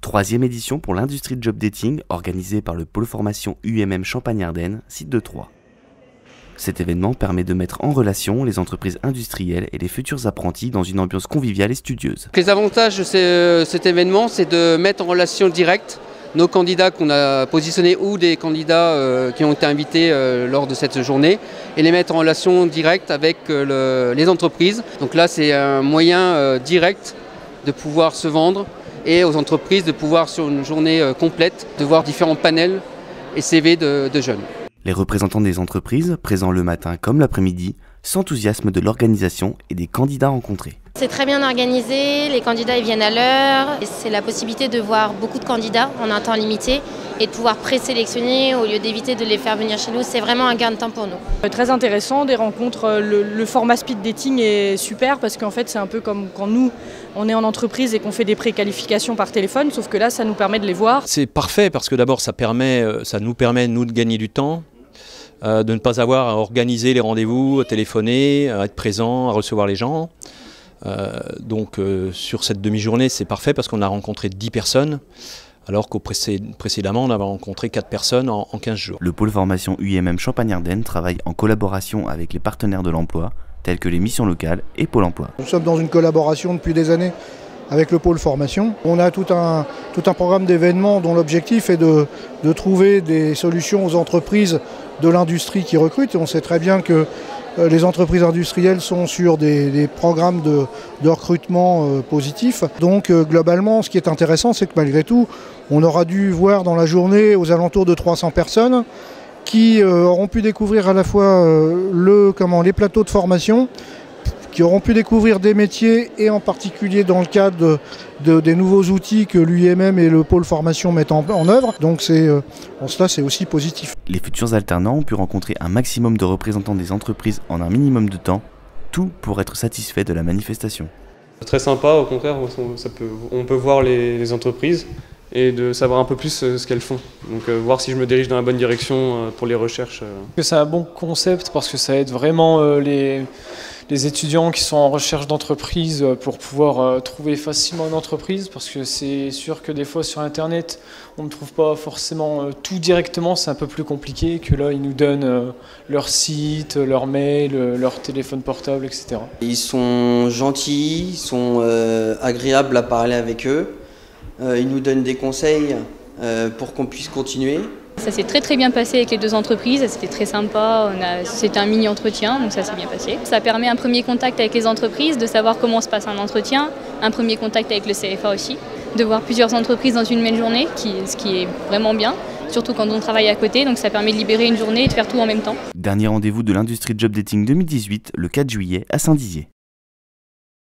Troisième édition pour l'Industrie Job Dating organisée par le pôle formation UMM Champagne-Ardenne, site de Troyes. Cet événement permet de mettre en relation les entreprises industrielles et les futurs apprentis dans une ambiance conviviale et studieuse. Les avantages de cet événement, c'est de mettre en relation directe nos candidats qu'on a positionnés ou des candidats qui ont été invités lors de cette journée et les mettre en relation directe avec les entreprises. Donc là, c'est un moyen direct de pouvoir se vendre et aux entreprises de pouvoir, sur une journée complète, de voir différents panels et CV de jeunes. Les représentants des entreprises, présents le matin comme l'après-midi, s'enthousiasment de l'organisation et des candidats rencontrés. C'est très bien organisé, les candidats ils viennent à l'heure, c'est la possibilité de voir beaucoup de candidats en un temps limité et de pouvoir présélectionner au lieu d'éviter de les faire venir chez nous. C'est vraiment un gain de temps pour nous. Très intéressant, des rencontres, le format speed dating est super parce qu'en fait c'est un peu comme quand nous on est en entreprise et qu'on fait des préqualifications par téléphone, sauf que là ça nous permet de les voir. C'est parfait parce que d'abord ça nous permet nous de gagner du temps. De ne pas avoir à organiser les rendez-vous, à téléphoner, à être présent, à recevoir les gens. Donc sur cette demi-journée, c'est parfait parce qu'on a rencontré 10 personnes, alors précédemment, on avait rencontré 4 personnes en 15 jours. Le pôle formation UMM Champagne-Ardenne travaille en collaboration avec les partenaires de l'emploi, tels que les missions locales et Pôle emploi. Nous sommes dans une collaboration depuis des années avec le pôle formation. On a tout un programme d'événements dont l'objectif est de trouver des solutions aux entreprises de l'industrie qui recrutent. Et on sait très bien que les entreprises industrielles sont sur des programmes de recrutement positifs. Donc globalement, ce qui est intéressant, c'est que malgré tout, on aura dû voir dans la journée aux alentours de 300 personnes qui auront pu découvrir à la fois les plateaux de formation, qui auront pu découvrir des métiers et en particulier dans le cadre des nouveaux outils que l'UMM et le pôle formation mettent en œuvre. Donc en cela, c'est aussi positif. Les futurs alternants ont pu rencontrer un maximum de représentants des entreprises en un minimum de temps, tout pour être satisfait de la manifestation. C'est très sympa, au contraire, on peut voir les entreprises et de savoir un peu plus ce qu'elles font. Donc voir si je me dirige dans la bonne direction pour les recherches. C'est un bon concept parce que ça aide vraiment les étudiants qui sont en recherche d'entreprise pour pouvoir trouver facilement une entreprise, parce que c'est sûr que des fois sur internet on ne trouve pas forcément tout directement, c'est un peu plus compliqué que là ils nous donnent leur site, leur mail, leur téléphone portable, etc. Ils sont gentils, ils sont agréables à parler avec eux, ils nous donnent des conseils pour qu'on puisse continuer. Ça s'est très bien passé avec les deux entreprises, c'était très sympa, c'était un mini-entretien, donc ça s'est bien passé. Ça permet un premier contact avec les entreprises, de savoir comment se passe un entretien, un premier contact avec le CFA aussi, de voir plusieurs entreprises dans une même journée, ce qui est vraiment bien, surtout quand on travaille à côté, donc ça permet de libérer une journée et de faire tout en même temps. Dernier rendez-vous de l'Industrie Job Dating 2018, le 4 juillet à Saint-Dizier.